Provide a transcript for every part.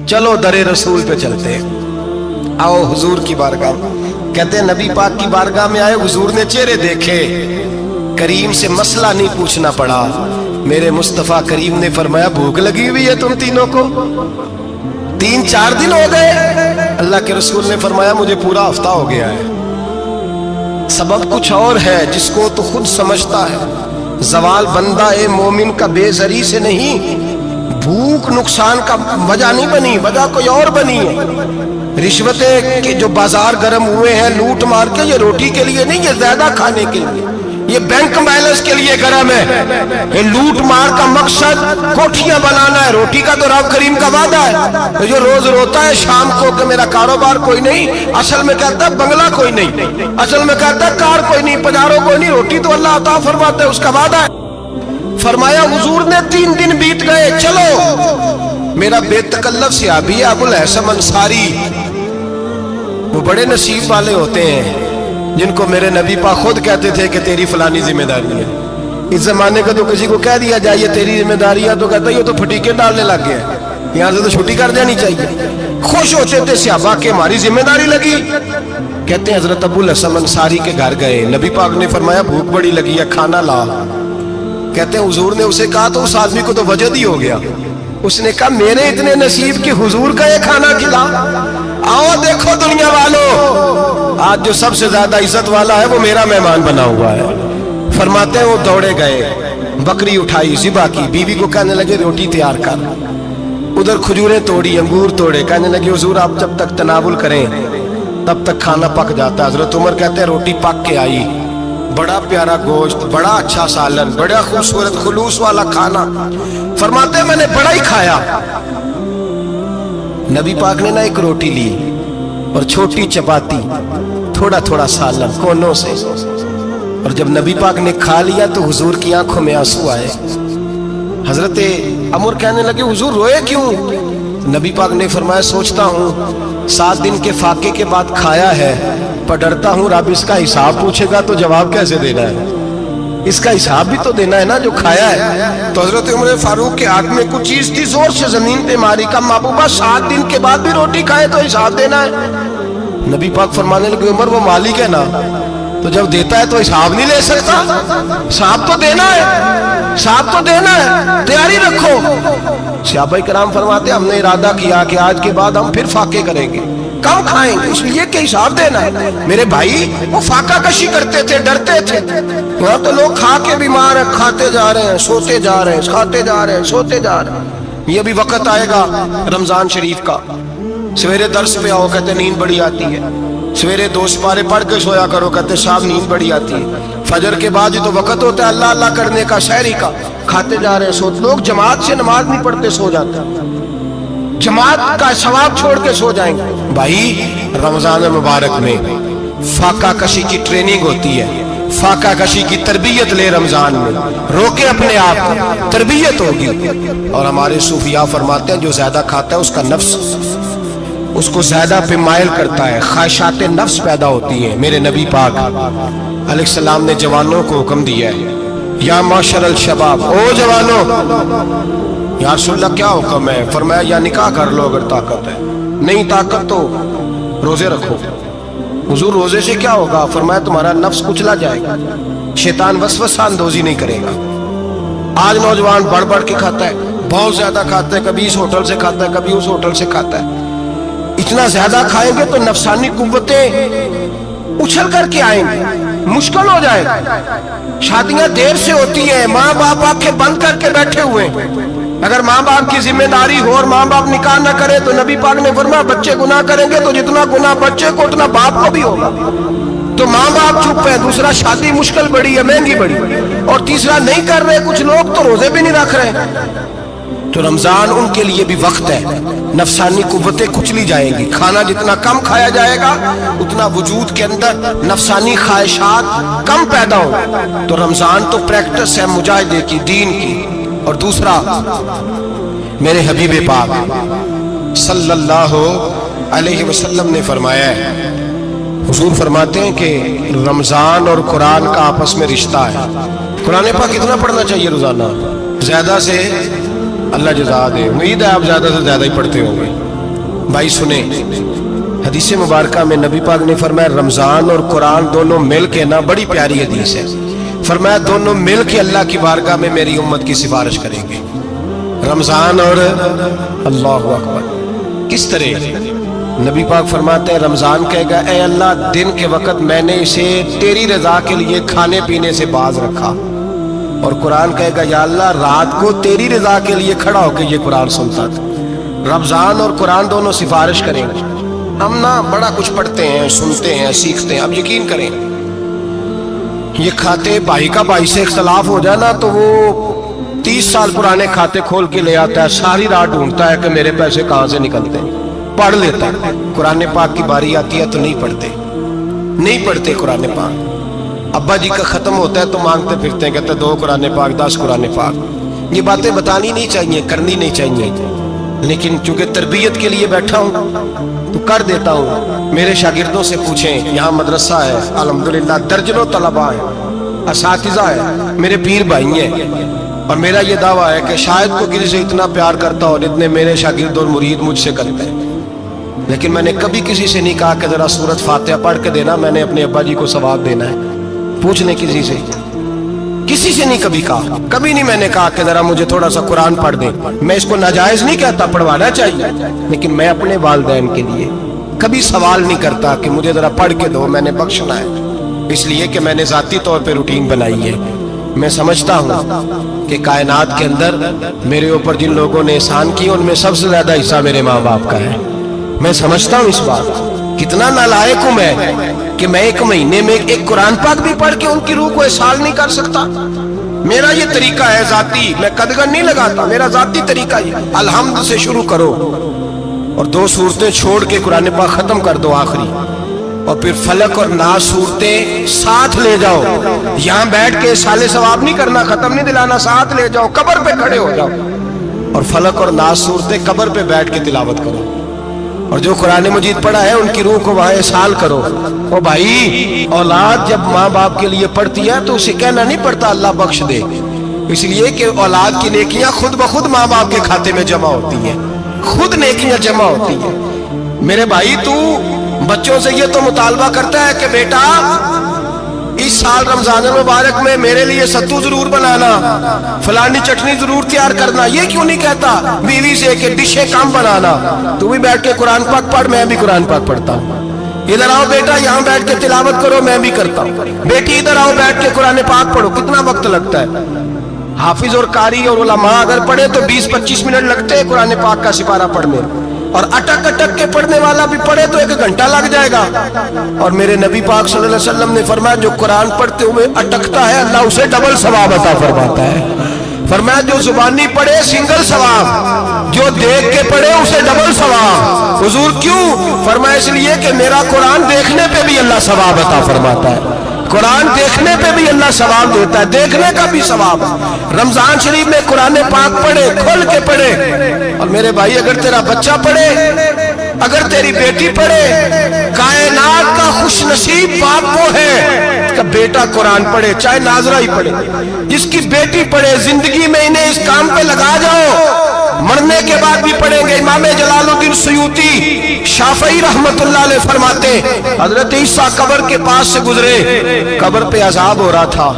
چلو در رسول پہ چلتے ہیں، آؤ حضور کی بارگاہ میں۔ کہتے ہیں نبی پاک کی بارگاہ میں آئے، حضور نے چہرے دیکھے، کریم سے مسئلہ نہیں پوچھنا پڑا۔ میرے مصطفیٰ کریم نے فرمایا بھوک لگی ہوئی ہے تم تینوں کو؟ 3-4 دن ہو گئے؟ اللہ کے رسول نے فرمایا مجھے پورا ہفتہ ہو گیا ہے۔ سبب کچھ اور ہے جس کو تو خود سمجھتا ہے۔ زوال بندہ اے مومن کا بے زری سے نہیں، بھوک نقصان کا وجہ نہیں بنی، وجہ کوئی اور بنی ہے۔ رشوتیں کہ جو بازار گرم ہوئے ہیں لوٹ مار کے، یہ روٹی کے لیے نہیں، یہ زیادہ کھانے کے لیے، یہ بینک بیلنس کے لیے گرم ہے۔ یہ لوٹ مار کا مقصد کوٹھیاں بنانا ہے، روٹی کا تو رب کریم کا وعدہ ہے۔ جو روز روتا ہے شام کو کہ میرا کاروبار کوئی نہیں، اصل میں کہتا ہے بنگلہ کوئی نہیں، اصل میں کہتا ہے کار کوئی نہیں، پجارو کوئی نہیں، روٹی تو اللہ عطا فرماتا ہے، اس کا وعدہ ہے۔ فرمایا حضور نے 3 دن بیت گئے، چلو۔ میرا بے تکلف صحابی ہے ابو الحسن انصاری، وہ بڑے نصیب والے ہوتے ہیں جن کو میرے نبی پاک خود کہتے تھے کہ تیری فلانی ذمہ داری ہے۔ اس زمانے کا تو کسی کو کہہ دیا جائے یہ تیری ذمہ داری ہے تو کہتا ہے یہ تو پھٹیکے ڈالنے لگ گیا ہے، یہاں سے تو چھٹی کر جانی چاہیے۔ خوش ہوتے تھے صحابہ کہ ہماری ذمہ داری لگی۔ کہتے ہیں حضرت ابو الحسن انصاری کے گھر گئے، نبی پاک نے فرمایا بھوک بڑی لگی ہے، کھانا لا۔ کہتے ہیں حضور نے اسے کہا تو اس آدمی کو تو وجد ہی ہو گیا، اس نے کہا میرے اتنے نصیب کہ حضور کا یہ کھانا کھلا۔ آؤ دیکھو دنیا والوں، آج جو سب سے زیادہ عزت والا ہے وہ میرا مہمان بنا ہوا ہے۔ فرماتے ہیں وہ دوڑے گئے، بکری اٹھائی، ذبح کی، بیوی کو کہنے لگے روٹی تیار کر، ادھر کھجوریں توڑی، انگور توڑے، کہنے لگے حضور آپ جب تک تناول کریں تب تک کھانا پک جاتا ہے۔ حضرت عمر کہتے ہیں روٹی پک کے آئی، بڑا پیارا گوشت، بڑا اچھا سالن، بڑا خوبصورت خلوص والا کھانا۔ فرماتے ہیں میں نے بڑا ہی کھایا۔ نبی پاک نے نہ ایک روٹی لی اور چھوٹی چپاتی، تھوڑا تھوڑا سالن کونوں سے، اور جب نبی پاک نے کھا لیا تو حضور کی آنکھوں میں آنسو آئے۔ حضرت عمر کہنے لگے حضور روئے کیوں؟ نبی پاک نے فرمایا سوچتا ہوں 7 دن کے فاقے کے بعد کھایا ہے، پر ڈرتا ہوں رب اس کا حساب پوچھے گا تو جواب کیسے دینا ہے، اس کا حساب بھی تو دینا ہے نا جو کھایا ہے۔ تو حضرت عمر فاروق کے ہاتھ میں کچھ چیز تھی، زور سے زمین پہ ماری، کا محبوبہ 7 دن کے بعد بھی روٹی کھائے تو حساب دینا ہے۔ نبی پاک فرمانے لگے عمر وہ مالک ہے نا، تو جب دیتا ہے تو حساب نہیں لے سکتا، حساب تو دینا ہے، حساب تو دینا ہے، تیاری رکھو۔ صحابہ کرام فرماتے ہیں ہم نے ارادہ کیا کہ آج کے بعد ہم پھر فاقے کریں گے، کم کھائیں گے، اس لیے کہ حساب دینا ہے۔ میرے بھائی وہ فاقہ کشی کرتے تھے، ڈرتے تھے۔ وہاں تو لوگ کھا کے بیمار ہیں، کھاتے جا رہے ہیں، سوتے جا رہے ہیں، کھاتے جا رہے ہیں، سوتے جا رہے ہیں۔ یہ بھی وقت آئے گا رمضان شریف کا، سویرے درس پہ آؤ کہتے نیند بڑی آتی ہے، سویرے 2 سپارے پڑھ کے سویا کرو کہتے صاحب نیند بڑی آتی ہے، فجر کے بعد یہ تو وقت ہوتا ہے اللہ اللہ کرنے کا، سحری کا، کھاتے جا رہے ہیں، سوتے۔ لوگ جماعت سے نماز نہیں پڑھتے سو جاتے، جماعت کا ثواب چھوڑ کے سو جائیں گے۔ بھائی رمضان مبارک میں فاقہ کشی کی ٹریننگ ہوتی ہے، فاقہ کشی کی تربیت لے، رمضان میں روکے اپنے آپ کو، تربیت ہوگی۔ اور ہمارے صوفیاء فرماتے ہیں جو زیادہ کھاتا ہے اس کا نفس اس کو زیادہ پہ مائل کرتا ہے، خواہشات نفس پیدا ہوتی ہیں۔ میرے نبی پاک علیہ السلام نے جوانوں کو حکم دیا ہے یا معاشر الشباب، او جوانوں، یا رسول اللہ کیا حکم ہے؟ فرمایا یا نکاح کر لو اگر طاقت ہے، نہیں طاقت تو روزے رکھو۔ حضور روزے سے کیا ہوگا؟ فرمایا تمہارا نفس کچلا جائے گا، شیطان وسوسہ اندوزی نہیں کرے گا۔ آج نوجوان بڑھ بڑھ کے کھاتا ہے، بہت زیادہ کھاتا ہے، کبھی اس ہوٹل سے کھاتا ہے، کبھی اس ہوٹل سے کھاتا ہے۔ اتنا زیادہ کھائیں گے تو نفسانی قوتیں اچھل کر کے آئیں گے، مشکل ہو جائے گا۔ شادیاں دیر سے ہوتی ہیں، ماں باپ آنکھیں بند کر کے بیٹھے ہوئے ہیں۔ اگر ماں باپ کی ذمہ داری ہو اور ماں باپ نکاح نہ کرے تو نبی پاک نے فرمایا بچے گناہ کریں گے تو جتنا گناہ بچے کو اتنا باپ کو بھی ہوگا۔ تو ماں باپ چپ ہے، دوسرا شادی مشکل بڑی ہے، مہنگی بڑی، اور تیسرا نہیں کر رہے کچھ لوگ تو روزے بھی نہیں رکھ رہے۔ تو رمضان ان کے لیے بھی وقت ہے، نفسانی قوتیں کچلی جائیں گی، کھانا جتنا کم کھایا جائے گا اتنا وجود کے اندر نفسانی خواہشات کم پیدا ہو۔ تو رمضان تو پریکٹس ہے مجاہدے کی، دین کی۔ اور دوسرا میرے حبیب پاک صلی اللہ علیہ وسلم نے فرمایا ہے، حضور فرماتے ہیں کہ رمضان اور قرآن کا آپس میں رشتہ ہے۔ قرآن پاک کتنا پڑھنا چاہیے روزانہ؟ زیادہ سے اللہ جزا دے، امید ہے آپ زیادہ سے زیادہ ہی پڑھتے ہوں گے۔ भाई सुने, हदीस मुबारका में नबी पाक ने फरमाया रमजान और कुरान दोनों मिल के ना, बड़ी प्यारी हदीस है, फरमाया दोनों मिल के अल्लाह की बारगाह में मेरी उम्मत की सिफारिश करेंगे। रमजान और अल्लाहु अकबर। किस तरह? नबी पाक फरमाते हैं रमजान कहेगा ए अल्लाह दिन के वक़्त मैंने इसे तेरी रजा के लिए खाने पीने से बाज रखा, और कुरान कहेगा या अल्लाह रात को तेरी रजा के लिए खड़ा होकर ये कुरान सुनता था। रमजान और कुरान दोनों सिफारिश करेंगे। हम ना बड़ा कुछ पढ़ते हैं, सुनते हैं, सीखते हैं। अब यकीन करें, ये खाते भाई का भाई से इख्तलाफ हो जाए ना तो वो 30 साल पुराने खाते खोल के ले आता है, सारी रात ढूंढता है कि मेरे पैसे कहाँ से निकलते हैं, पढ़ लेता है। कुरान पाक की बारी आती है तो नहीं पढ़ते कुरान पाक। अब्बा जी का खत्म होता है तो मांगते फिरते हैं, कहते 2 कुरान पाक, 10 कुरान पाक। ये बातें बतानी नहीं चाहिए, करनी नहीं चाहिए, लेकिन चूंकि तरबियत के लिए बैठा हूँ तो कर देता हूँ। मेरे शागिर्दों से पूछें, यहाँ मदरसा है अल्हम्दुलिल्लाह, दर्जनों तलबा है, असातिज़ा है, मेरे पीर भाई हैं, और मेरा ये दावा है कि शायद कोई किसी से इतना प्यार करता हो जितने मेरे शागिर्द और मुरीद मुझसे करते हैं। लेकिन मैंने कभी किसी से नहीं कहा कि जरा सूरत फातिहा पढ़ के देना, मैंने अपने अब्बा जी को सवाब देना है। पूछ लें किसी से नहीं कभी कहा, कभी नहीं मैंने कहा कि जरा मुझे थोड़ा सा कुरान पढ़ दे। मैं इसको नाजायज नहीं कहता, पढ़वाना चाहिए, लेकिन मैं अपने वालिदैन के लिए कभी सवाल नहीं करता कि मुझे जरा पढ़ के दो, मैंने बख्शना है, इसलिए कि मैंने जाती तौर पे रूटीन बनाई है। मैं समझता हूँ कि कायनात के अंदर मेरे ऊपर जिन लोगों ने एहसान किए उनमें सबसे ज्यादा हिस्सा मेरे माँ बाप का है। मैं समझता हूँ इस बात। कितना नालायक हूं मैं कि मैं 1 महीने में एक कुरान पाक भी पढ़ के उनकी रूह को एहसास नहीं कर सकता। मेरा ये तरीका है जाती, मैं कदगन नहीं लगाता, मेरा जाती तरीका ये। अलहम्द से शुरू करो और 2 सूरतें छोड़ के कुरान पाक खत्म कर दो आखिरी, और फिर फलक और नास सूरतें साथ ले जाओ। यहाँ बैठ के साले सवाब नहीं करना, खत्म नहीं दिलाना, साथ ले जाओ, कब्र पे खड़े हो जाओ और फलक और नास सूरतें कब्र पे बैठ के तिलावत करो। और जो कुरान मजीद पढ़ा है उनकी रूह को वहां एहसाल करो। ओ भाई, औलाद जब माँ बाप के लिए पढ़ती है तो उसे कहना नहीं पड़ता अल्लाह बख्श दे, इसलिए कि औलाद की नेकियां खुद ब खुद माँ बाप के खाते में जमा होती हैं, खुद नेकियां जमा होती हैं। मेरे भाई, तू बच्चों से ये तो मुतालबा करता है कि बेटा इस साल रमजान मुबारक में मेरे लिए सत्तू जरूर बनाना, फलानी चटनी जरूर तैयार करना, ये क्यों नहीं कहता बीवी से कि डिशे कम बनाना? तू भी बैठ के कुरान पाक पढ़, मैं भी कुरान पाक पढ़ता हूँ। इधर आओ बेटा, यहाँ बैठ के तिलावत करो, मैं भी करता हूँ। बेटी इधर आओ, बैठ के कुरान पाक पढ़ो। कितना वक्त लगता है? हाफिज और कारी और उलमा अगर पढ़े तो 20-25 मिनट लगते हैं कुरान पाक का सिपारा पढ़ने, और अटक अटक के पढ़ने वाला भी पढ़े तो 1 घंटा लग जाएगा। और मेरे नबी पाक सल्लल्लाहु अलैहि वसल्लम ने फरमाया जो कुरान पढ़ते हुए अटकता है अल्लाह उसे डबल सवाब अता फरमाता है। फरमाया जो जुबानी पढ़े सिंगल सवाब, जो देख के पढ़े उसे डबल सवाब। हुजूर क्यों? फरमाया इसलिए कि मेरा कुरान देखने पे भी अल्लाह सवाब अता फरमाता है, कुरान देखने पे भी अल्लाह सवाब देता है, देखने का भी सवाब। रमजान शरीफ में कुरान पाक पढ़े, खोल के पढ़े। और मेरे भाई, अगर तेरा बच्चा पढ़े, अगर तेरी बेटी पढ़े, कायनात का खुश नसीब बाप वो है कि बेटा कुरान पढ़े, चाहे नाजरा ही पढ़े। जिसकी बेटी पढ़े, जिंदगी में इन्हें इस काम पे लगा जाओ, मरने के बाद भी पढ़ेंगे। इमाम जलालुद्दीन सुयूती शाफई रहमतुल्लाह अलैह फरमाते, हजरत ईसा कब्र के पास से गुजरे, कब्र पे अजाब हो रहा था,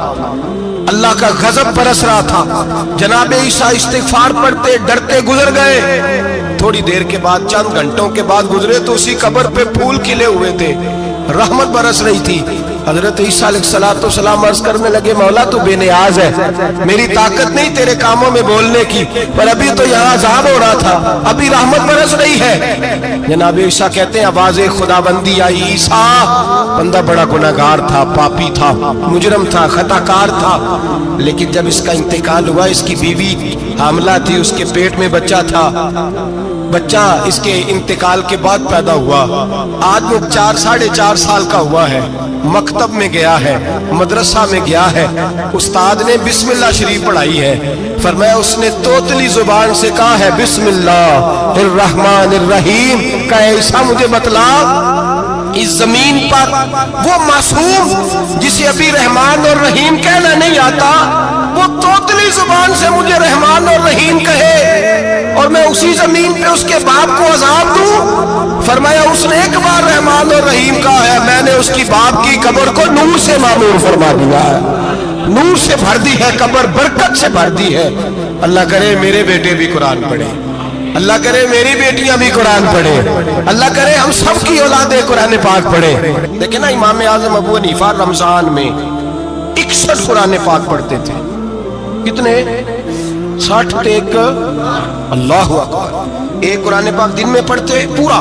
अल्लाह का गजब बरस रहा था। जनाब ईसा इस्तिगफार पढ़ते डरते गुजर गए। थोड़ी देर के बाद, चंद घंटों के बाद गुजरे तो उसी कब्र पे फूल खिले हुए थे, रहमत बरस रही थी। हजरत ईसा अलैहिस्सलाम अर्ज करने लगे, मौला तू बेनियाज है, मेरी ताकत नहीं तेरे कामों में बोलने की, पर अभी तो यहाँ अज़ाब हो रहा था, अभी रहमत बरस रही है। जनाब ईसा कहते हैं आवाज़े खुदाबंदी आई, ईसा बंदा बड़ा गुनाहगार था, पापी था, मुजरम था, खताकार था, लेकिन जब इसका इंतकाल हुआ, इसकी बीवी हामला थी, उसके पेट में बच्चा था, बच्चा इसके इंतकाल के बाद पैदा हुआ। आज वो 4-4.5 साल का हुआ है, मकतब में गया है, मदरसा में गया है, उस्ताद ने बिस्मिल्लाह शरीफ पढ़ाई है। फरमाया उसने तोतली जुबान से कहा है बिस्मिल्लाहिर्रहमानिर्रहीम का, ऐसा मुझे बतला इस जमीन पर वो मासूम जिसे अभी रहमान और रहीम कहना नहीं आता, वो तोतली जुबान से मुझे रहमान और रहीम कहे और मैं उसी जमीन पे उसके बाप को अजाब दूं? फरमाया उसने एक बार रहमान और रहीम कहा है, मैंने उसकी बाप की कब्र को नूर से मामूर फरमा दिया है, नूर से भर दी है कब्र, बरकत से भर दी है। अल्लाह करे मेरे बेटे भी कुरान पढ़े, अल्लाह करे मेरी बेटियां भी कुरान पढ़े, अल्लाह करे हम सब की औलादे कुरान पाक पढ़े। देखिए ना, इमाम आजम अबू हनीफा रमजान में 61 कुरान पाक पढ़ते थे। कितने? 60 टेक, अल्लाह अकबर। एक कुरान पाक दिन में पढ़ते पूरा,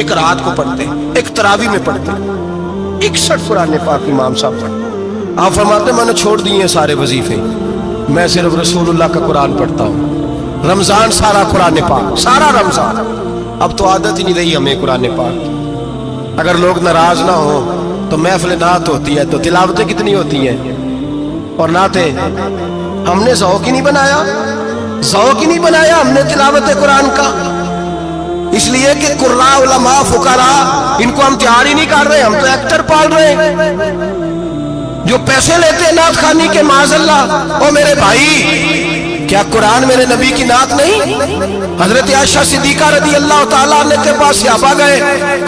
एक रात को पढ़ते, एक तरावी में पढ़ते। 61 कुरान पाक इमाम साहब पढ़ते। आप फरमाते मैंने छोड़ दिए सारे वजीफे, मैं सिर्फ रसूलुल्लाह का कुरान पढ़ता हूँ। रमजान सारा कुरान पाक, सारा रमजान। अब तो आदत ही नहीं रही हमें कुरान पाक। अगर लोग नाराज ना हो तो महफिल नात होती है तो तिलावतें कितनी होती हैं, और नाते हमने ज़ौक़ ही नहीं बनाया, ज़ौक़ ही नहीं बनाया हमने तिलावत कुरान का। इसलिए कि कुर्रा उलमा फुकरा इनको हम तैयार ही नहीं कर रहे, हम तो एक्टर पाल रहे हैं जो पैसे लेते हैं नात खानी के। माज़अल्लाह ओ मेरे भाई, क्या कुरान मेरे नबी की नात नहीं? हजरत आयशा सिद्दीका रदी अल्लाह ताला अन्हा के पास सहाबा गए,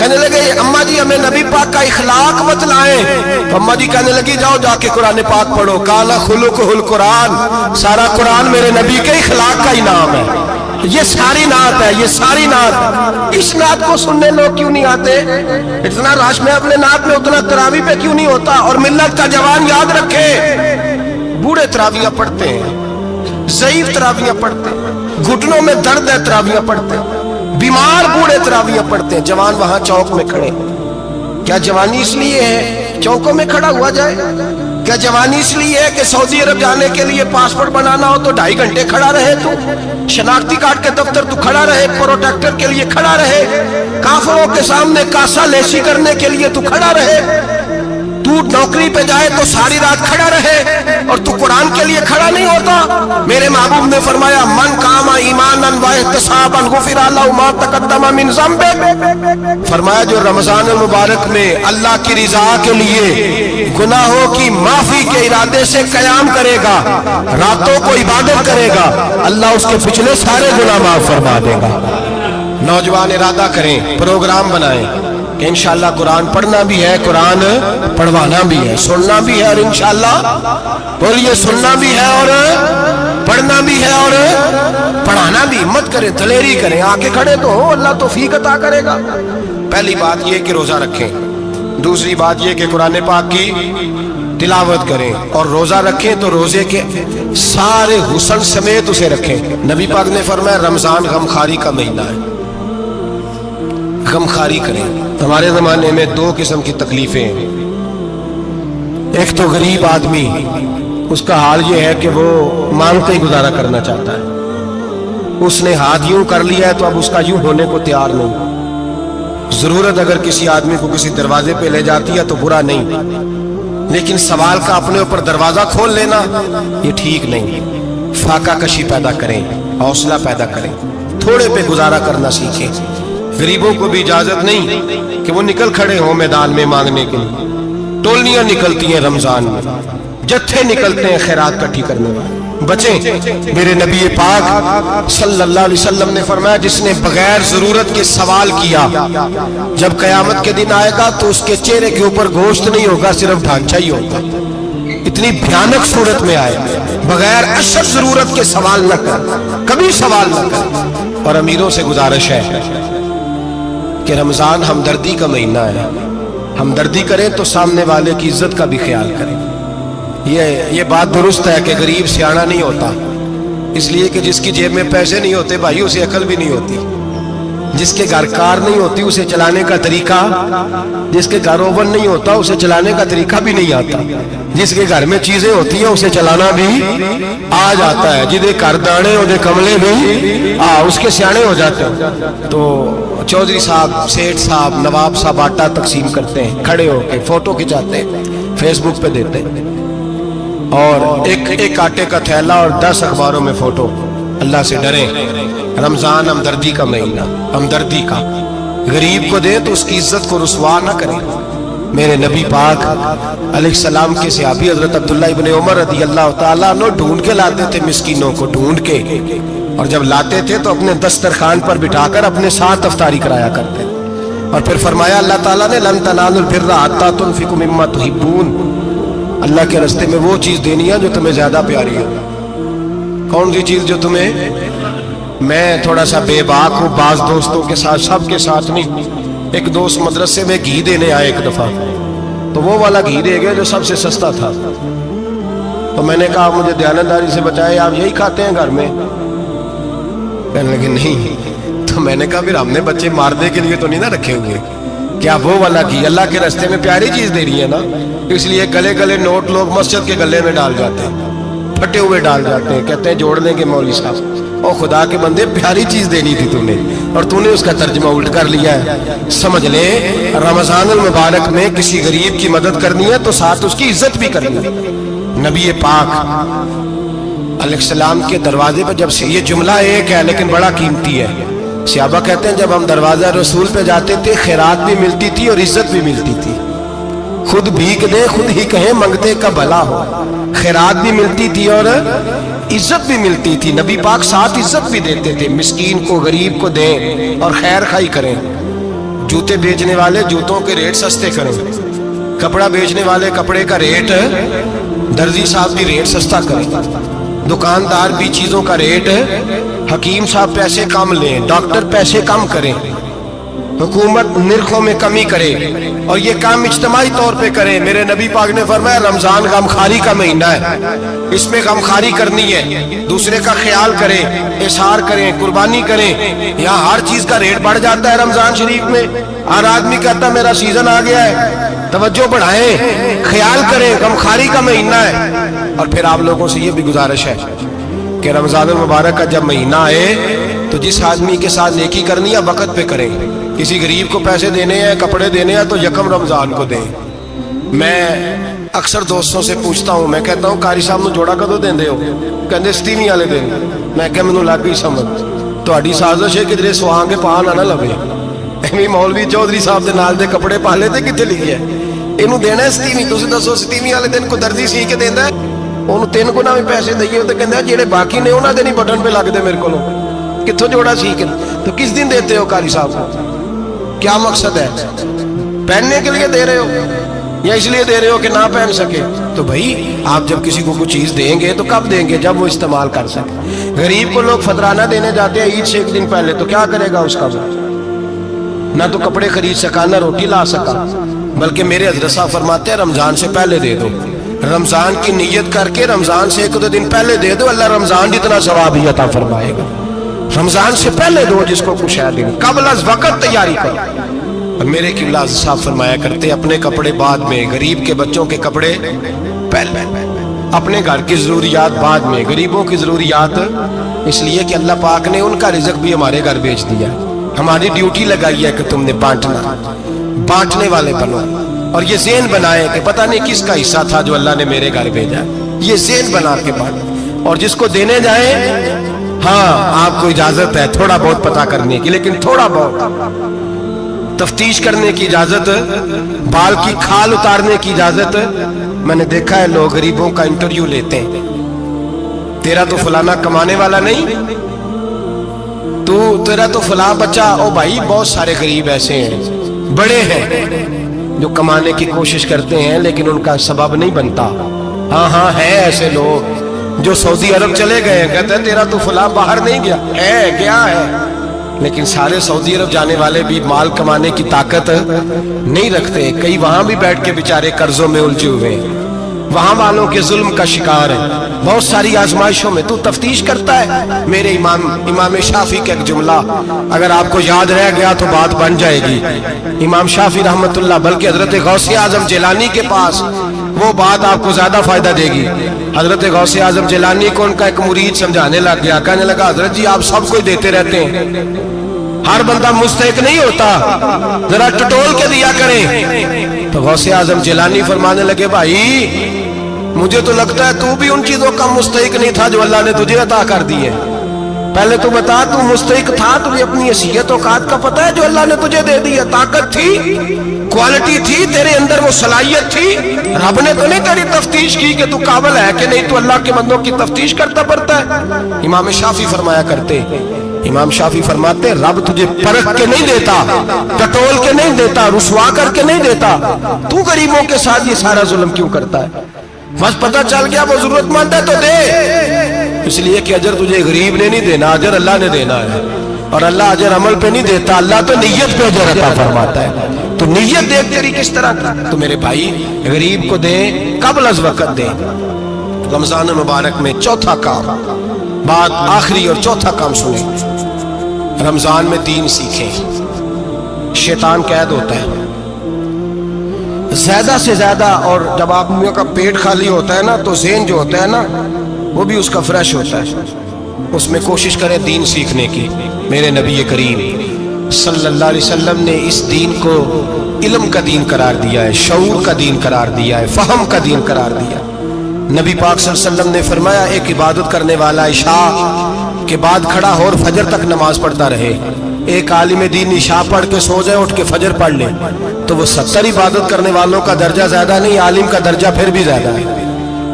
कहने लगे अम्मा जी हमें नबी पाक का इखलाक बतलाएं। तो अम्मा जी कहने लगी जाओ जाके कुरान पाक पढ़ो। काला खुलुकुल कुरान, सारा कुरान मेरे नबी के इखलाक का ही नाम है। ये सारी नात है, ये सारी नात। इस नात को सुनने लोग क्यों नहीं आते? इतना रश में अपने नात में उतना तरावी पे क्यों नहीं होता? और मिल्लत का जवान याद रखे, बूढ़े तरावियां पढ़ते हैं, ज़ईफ तरावियां पढ़ते हैं, घुटनों में दर्द है तरावियां पढ़ते हैं, बीमार बूढ़े तरावियां पढ़ते हैं, जवान वहां चौक में खड़े। क्या जवानी इसलिए है चौकों में खड़ा हुआ जाए? क्या जवानी इसलिए है कि सऊदी अरब जाने के लिए पासपोर्ट बनाना हो तो 2.5 घंटे खड़ा रहे तू, शनाख्ती कार्ड के दफ्तर तू खड़ा रहे, प्रोटेक्टर के लिए खड़ा रहे, काफिरों के सामने कासा लेसी करने के लिए तू खड़ा रहे, तू नौकरी पे जाए तो सारी रात खड़ा रहे, और तू कुरान के लिए खड़ा नहीं होता? मेरे महबूब ने फरमाया मन कामा ईमानन व इहतिसाबन गुफिरा लहु मा तक़द्दम मिन ज़ंबि। फरमाया जो रमजान मुबारक में अल्लाह की रिजा के लिए गुनाहों की माफी के इरादे से कयाम करेगा, रातों को इबादत करेगा, अल्लाह उसके पिछले सारे गुनाह माफ फरमा देगा। नौजवान इरादा करें, प्रोग्राम बनाएं कि इंशाअल्लाह कुरान पढ़ना भी है, कुरान पढ़वाना भी है, सुनना भी है, और इंशाअल्लाह बोलिए सुनना भी है और पढ़ना भी है और पढ़ाना भी। हिम्मत करें, दलेरी करें, आके खड़े तो हो, अल्लाह तौफीक अता करेगा। पहली बात ये कि रोजा रखें, दूसरी बात ये कि कुरान पाक की तिलावत करें, और रोजा रखें तो रोजे के सारे हुस्न समेत उसे रखें। नबी पाक ने फरमाया रमजान गमखारी का महीना है, गमखारी करें। हमारे जमाने में 2 किस्म की तकलीफें हैं। एक तो गरीब आदमी, उसका हाल ये है कि वो मांगते ही गुजारा करना चाहता है, उसने हाथ यूं कर लिया है तो अब उसका यूं होने को तैयार नहीं। जरूरत अगर किसी आदमी को किसी दरवाजे पे ले जाती है तो बुरा नहीं, लेकिन सवाल का अपने ऊपर दरवाजा खोल लेना ये ठीक नहीं। फाका कशी पैदा करें, हौसला पैदा करें, थोड़े पे गुजारा करना सीखें। गरीबों को भी इजाजत नहीं कि वो निकल खड़े हों मैदान में मांगने के लिए। टोलियां निकलती हैं रमजान में, जत्थे निकलते हैं खैरात इकट्ठी करने वाले। बचें। मेरे नबी पाक सल्लल्लाहु अलैहि वसल्लम ने फरमाया जिसने बगैर जरूरत के सवाल किया, जब कयामत के दिन आएगा तो उसके चेहरे के ऊपर गोश्त नहीं होगा, सिर्फ ढांचा ही होगा। इतनी भयानक सूरत में आए, बगैर अशद जरूरत के सवाल न कर, कभी सवाल न कर। और अमीरों से गुजारिश है कि रमजान हमदर्दी का महीना है, हमदर्दी करें तो सामने वाले की इज्जत का भी ख्याल करें। ये बात दुरुस्त है कि गरीब सियाना नहीं होता, इसलिए कि जिसकी जेब में पैसे नहीं होते भाई उसे अकल भी नहीं होती। जिसके घर कार नहीं होती उसे चलाने का तरीका, जिसके घर ओवन नहीं होता उसे चलाने का तरीका भी नहीं आता। जिसके घर में चीजें होती हैं उसे चलाना भी आ जाता है। जिदे घर दाने ओदे कमले भी उसके सियाने हो जाते हैं। तो चौधरी साहब, सेठ साहब, नवाब साहब आटा तकसीम करते हैं, खड़े होकर फोटो खिंचाते हैं, फेसबुक पे देते हैं, और एक आटे का थैला और 10 अखबारों में फोटो। अल्लाह से डरें। रमजान हमदर्दी का महीना, हमदर्दी का। गरीब को दे तो उसकी इज्जत को रुसवा ना करें, میرے نبی پاک علیہ السلام کے صحابی حضرت عبداللہ ابن عمر رضی اللہ تعالیٰ عنہ ڈھونڈ کے لاتے تھے مسکینوں کو، ڈھونڈ کے، اور جب لاتے تھے تو اپنے دسترخوان پر بٹھا کر اپنے ساتھ افطاری کرایا کرتے، اور پھر فرمایا اللہ تعالیٰ نے لن تنالوا البر حتی تنفقوا مما تحبون، اللہ کے راستے میں وہ چیز دینی ہے جو تمہیں زیادہ پیاری ہو۔ کون سی چیز جو تمہیں؟ میں تھوڑا سا بے باک ہوں، بعض دوستوں کے ساتھ، سب کے ساتھ نہیں۔ ایک دوست مدرسے میں گھی دینے آئے ایک دفعہ، تو وہ والا گھی دے گئے جو سب سے سستا تھا، تو میں نے کہا مجھے دیانتداری سے بچائے، آپ یہی کھاتے ہیں گھر میں؟ کہنے لگے نہیں۔ تو میں نے کہا پھر ہم نے بچے مارنے کے لیے تو نہیں نہ رکھے ہوئے، کیا وہ والا گھی اللہ کے راستے میں پیاری چیز دے رہی ہے نا، اس لیے گلے گلے نوٹ لوگ مسجد کے گلے میں ڈال جاتے ہیں، پھٹے ہوئے ڈال جاتے ہیں، کہتے ہیں جوڑ لیں گے مولوی صاحب۔ او خدا کے بندے، پیاری چیز دینی تھی تم نے، اور تو نے اس کا ترجمہ الٹ کر لیا ہے۔ سمجھ لے رمضان المبارک میں کسی غریب کی مدد کرنی ہے تو ساتھ اس کی عزت بھی کرنی ہے۔ نبی پاک علیہ السلام کے دروازے پر جب سے، یہ جملہ ایک ہے لیکن بڑا قیمتی ہے، صحابہ کہتے ہیں جب ہم دروازہ رسول پہ جاتے تھے خیرات بھی ملتی تھی اور عزت بھی ملتی تھی، خود بھیک دے خود ہی کہیں منگتے کا بھلا ہو، خیرات بھی ملتی تھی اور عزت بھی ملتی تھی۔ نبی پاک ساتھ عزت بھی دیتے تھے، مسکین کو غریب کو دیں اور خیر خائی کریں، جوتے بیچنے والے جوتوں کے ریٹ سستے کریں، کپڑا بیچنے والے کپڑے کا ریٹ، درزی صاحب بھی ریٹ سستا کریں، دکاندار بھی چیزوں کا ریٹ، حکیم صاحب پیسے کم لیں، ڈاکٹر پیسے کم کریں، حکومت نرخوں میں کمی کرے، اور یہ کام اجتماعی طور پہ کریں۔ میرے نبی پاک نے فرمایا رمضان غمخواری کا مہینہ ہے، اس میں غمخواری کرنی ہے، دوسرے کا خیال کریں، اظہار کریں، قربانی کریں۔ یہاں ہر چیز کا ریٹ بڑھ جاتا ہے رمضان شریف میں، ہر آدمی کہتا ہے میرا سیزن آ گیا ہے، توجہ بڑھائیں، خیال کریں، غمخواری کا مہینہ ہے۔ اور پھر آپ لوگوں سے یہ بھی گزارش ہے کہ رمضان المبارک کا جب مہینہ آئے تو جس آدمی کے ساتھ نیکی کرنی ہے وقت پہ کریں، کسی غریب کو پیسے دینے ہیں، کپڑے دینے ہیں تو یکم رمضان کو دیں۔ میں اکثر دوستوں سے پوچھتا ہوں، میں کہتا ہوں قاری صاحب نو جوڑا کدو دیندے ہو؟ کہندے ستیویں والے دن۔ میں کہ مینوں لگ گئی سمجھ، تہاڈی سازش ہے کدھرے سوانگ کے پا نہ لوے، ایویں مولوی چودھری صاحب دے نال دے کپڑے پا لے تے کتے لکھیا ہے اینوں دینا ہے ستیویں؟ تسی دسو ستیویں والے دن کو درزی سی کے دیندا ہے ਉਹਨੂੰ 3 ਗੁਣਾ ਵੀ ਪੈਸੇ ਦਈਏ ਤੇ ਕਹਿੰਦਾ ਜਿਹੜੇ ਬਾਕੀ ਨੇ ਉਹਨਾਂ ਦੇ ਨਹੀਂ ਬਟਨ पे ਲੱਗਦੇ ਮੇਰੇ ਕੋਲੋਂ, ਕਿੱਥੋਂ ਜੋੜਾ सीख? तो किस दिन देते हो कारी साहब को? क्या मकसद है? पहनने के लिए दे रहे हो या इसलिए दे रहे हो कि ना पहन सके? तो भाई आप जब किसी को कुछ चीज देंगे तो कब देंगे? जब वो इस्तेमाल कर सके। गरीब को लोग फतराना देने जाते हैं ईद से एक दिन पहले, तो क्या करेगा उसका? ना तो कपड़े खरीद सका, ना रोटी ला सका, बल्कि मेरे हज़रत साहब फरमाते हैं रमजान से पहले दे दो, रमजान की नीयत करके रमजान से 1-2 दिन पहले दे दो, अल्लाह रमजान जितना सवाब ही अता फरमाएगा। रमजान से पहले दो जिसको कुछ है दिन, कबल अज़ वक़्त तैयारी करो। और मेरे किबला साहब फरमाया करते अपने कपड़े बाद में, गरीब के बच्चों के कपड़े पहले, अपने घर की ज़रूरियात बाद में, गरीबों की ज़रूरियात इसलिए कि अल्लाह पाक ने उनका रिज़्क़ भी हमारे घर भेज दिया। हमारी ड्यूटी लगाई है कि तुमने बांटना, बांटने वाले बनो, और ये ज़हन बनाए कि पता नहीं किसका हिस्सा था जो अल्लाह ने मेरे घर भेजा, ये ज़हन बना के बांट। और जिसको देने जाए, हाँ आपको इजाज़त है थोड़ा बहुत पता करने की, लेकिन थोड़ा बहुत तफ्तीश करने की इजाज़त, बाल की खाल उतारने की इजाज़त। मैंने देखा है लोग गरीबों का इंटरव्यू लेते हैं, तेरा तो फलाना कमाने वाला नहीं, तेरा तो फला बच्चा। ओ भाई बहुत सारे गरीब ऐसे हैं, बड़े हैं जो कमाने की कोशिश करते हैं लेकिन उनका सबब नहीं बनता। हाँ हाँ है ऐसे लोग जो सऊदी अरब चले गए, कहते हैं तेरा तो फला बाहर नहीं गया, है गया है, लेकिन सारे सऊदी अरब जाने वाले भी माल कमाने की ताकत नहीं रखते। कई वहां भी बैठ के बेचारे कर्जों में उलझे हुए हैं, वहां वालों के जुल्म का शिकार है, बहुत सारी आजमाइशों में। तू तफ्तीश करता है। मेरे इमाम शाफी का एक जुमला अगर आपको याद रह गया तो बात बन जाएगी। इमाम शाफी रहमतुल्लाह, बल्कि हजरत गौसे आजम जिलानी के पास वो बात आपको ज्यादा फायदा देगी। हजरत गौसे आजम जिलानी को उनका एक मुरीद समझाने लग गया, कहने लगा हजरत जी आप सबको देते रहते हैं, हर बंदा मुस्तहिक नहीं होता, जरा टटोल के दिया करें। तो गौसे आजम जिलानी फरमाने लगे भाई मुझे तो लगता है तू भी उन चीजों का मुस्तहिक नहीं था जो अल्लाह ने तुझे अता कर दी है। पहले तू बता, तू मुस्तहिक था? तुझे अपनी हैसियत औकात का पता है जो अल्लाह ने तुझे दे दी है? ताकत थी? क्वालिटी थी तेरे अंदर, वो सलाहियत थी। रब ने तो नहीं तेरी तफ्तीश की कि तू काबिल है कि नहीं, तू अल्लाह के बंदों की तफ्तीश करता पड़ता है। इमाम शाफी फरमाया करते, इमाम शाफी फरमाते, रब तुझे परख के नहीं देता, टटोल के नहीं देता, रुसवा करके नहीं देता, तू गरीबों के साथ ये सारा जुल्म क्यों करता है? बस पता चल गया वो जरूरतमंद है तो दे, इसलिए कि अजर तुझे गरीब ने नहीं देना, अजर अल्लाह ने देना है। और अल्लाह अजर अमल पे नहीं देता, अल्लाह तो नियत पे अजर अता फरमाता है। तो नियत देख तेरी किस तरह की। तो मेरे भाई गरीब को दे, कबल अज वक्त दे। रमजान मुबारक में चौथा काम, बात आखिरी और चौथा काम सुने, रमजान में दीन सीखें। शैतान कैद होता है ज्यादा से ज्यादा, और जब आदमियों का पेट खाली होता है ना तो ज़हन जो होता है ना वो भी उसका फ्रेश होता है, उसमें कोशिश करें दीन सीखने की। मेरे नबी करीम सल्लल्लाहु अलैहि वसल्लम ने इस दीन को इल्म का दीन करार दिया है, शऊर का दीन करार दिया है, फहम का दीन करार दिया। नबी पाक सल्लल्लाहु अलैहि वसल्लम ने फरमाया, एक इबादत करने वाला इशा के बाद खड़ा हो और फजर तक नमाज पढ़ता रहे। एक आलिम दीन इशा पढ़ के सो जाए, उठ के फजर पढ़ ले, तो वो 70 इबादत करने वालों का दर्जा ज्यादा नहीं, आलिम का दर्जा फिर भी ज्यादा है।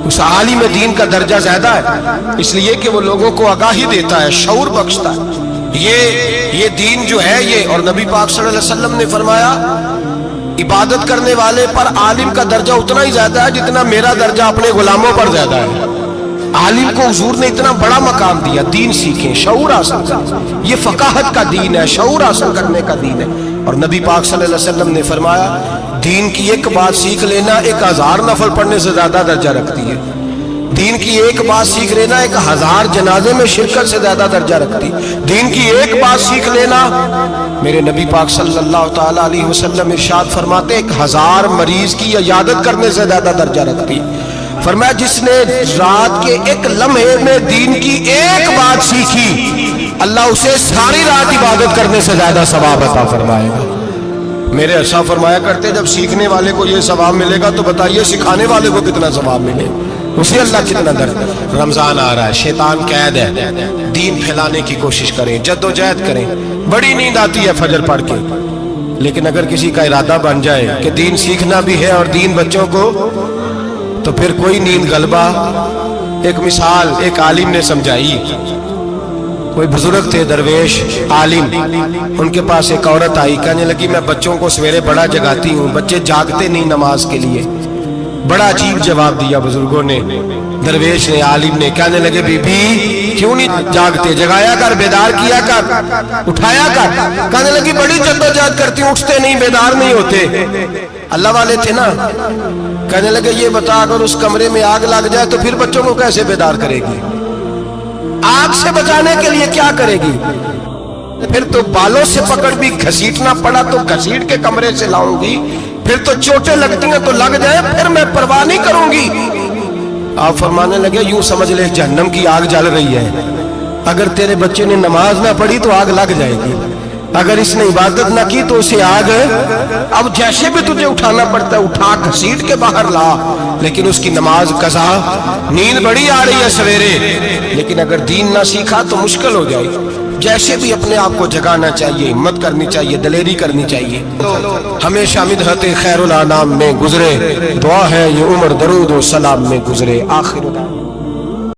उस आलिम दीन का दर्जा ज्यादा है, इसलिए कि वो लोगों को आगाही देता है, शऊर बख्शता है। ये दीन जो है ये, और नबी पाक सल्लल्लाहु अलैहि वसल्लम ने फरमाया, इबादत करने वाले पर आलिम का दर्जा उतना ही ज्यादा है जितना मेरा दर्जा अपने गुलामों पर ज्यादा है। आलिम को हुजूर ने इतना बड़ा मकाम दिया। दीन सीखें, शऊर हासिल करें, ये फकाहत का दीन है, शऊर हासिल करने का दीन है। और नबी पाक सल्लल्लाहु अलैहि वसल्लम ने फरमाया, दीन की एक बात सीख लेना 1000 नफल पढ़ने से ज्यादा दर्जा रखती है। दीन की एक बात सीख लेना 1000 जनाजे में शिरकत से ज्यादा दर्जा रखती। दीन की एक बात सीख लेना, मेरे नबी पाक सल्लल्लाहु ताला अलैहि वसल्लम इरशाद फरमाते, 1000 मरीज की इयादत करने से ज्यादा दर्जा रखती। फरमाया, जिसने रात के एक लम्हे में दीन की एक बात सीखी, अल्लाह उसे सारी रात इबादत करने से ज्यादा सवाब अता फरमाएगा। मेरे अच्छा फरमाया करते, जब सीखने वाले को ये सवाब मिलेगा तो बताइए सिखाने वाले को कितना सवाब मिलेगा, उसे अल्लाह कितना दर्द। रमजान आ रहा है, शैतान कैद है, दीन फैलाने की कोशिश करें, जद्दोजहद करें। बड़ी नींद आती है फजर पढ़ के, लेकिन अगर किसी का इरादा बन जाए कि दीन सीखना भी है और दीन बच्चों को, तो फिर कोई नींद गलबा। एक मिसाल एक आलिम ने समझाई, कोई बुजुर्ग थे दरवेश आलिम, उनके पास एक औरत आई, कहने लगी, मैं बच्चों को सवेरे बड़ा जगाती हूँ, बच्चे जागते नहीं नमाज के लिए। बड़ा अजीब जवाब दिया बुजुर्गों ने, दरवेश ने, आलिम ने। कहने लगे, बीबी क्यों नहीं जागते, जगाया कर, बेदार किया कर, उठाया कर। कहने लगी, बड़ी जद्दोजहद करती हूँ, उठते नहीं, बेदार नहीं होते। अल्लाह वाले थे ना। कहने लगे, ये बता, अगर उस कमरे में आग लग जाए तो फिर बच्चों को कैसे बेदार करेगी? आग से बचाने के लिए क्या करेगी? फिर तो बालों से पकड़ भी घसीटना पड़ा तो घसीट के कमरे से लाऊंगी, फिर तो चोटें लगती हैं तो लग जाए, फिर मैं परवाह नहीं करूंगी। आप फरमाने लगे, यूं समझ ले जहन्नम की आग जल रही है, अगर तेरे बच्चे ने नमाज ना पढ़ी तो आग लग जाएगी, अगर इसने इबादत ना की तो उसे आग, अब जैसे भी तुझे उठाना पड़ता है उठा घसीट के बाहर ला, लेकिन उसकी नमाज कज़ा। नींद बड़ी आ रही है सवेरे, लेकिन अगर दीन ना सीखा तो मुश्किल हो जाएगी। जैसे भी अपने आप को जगाना चाहिए, हिम्मत करनी चाहिए, दलेरी करनी चाहिए। तो हमेशा मिदहत खैरुल अनाम में गुजरे, दुआ है ये उम्र दरूद व सलाम में गुजरे। आखिर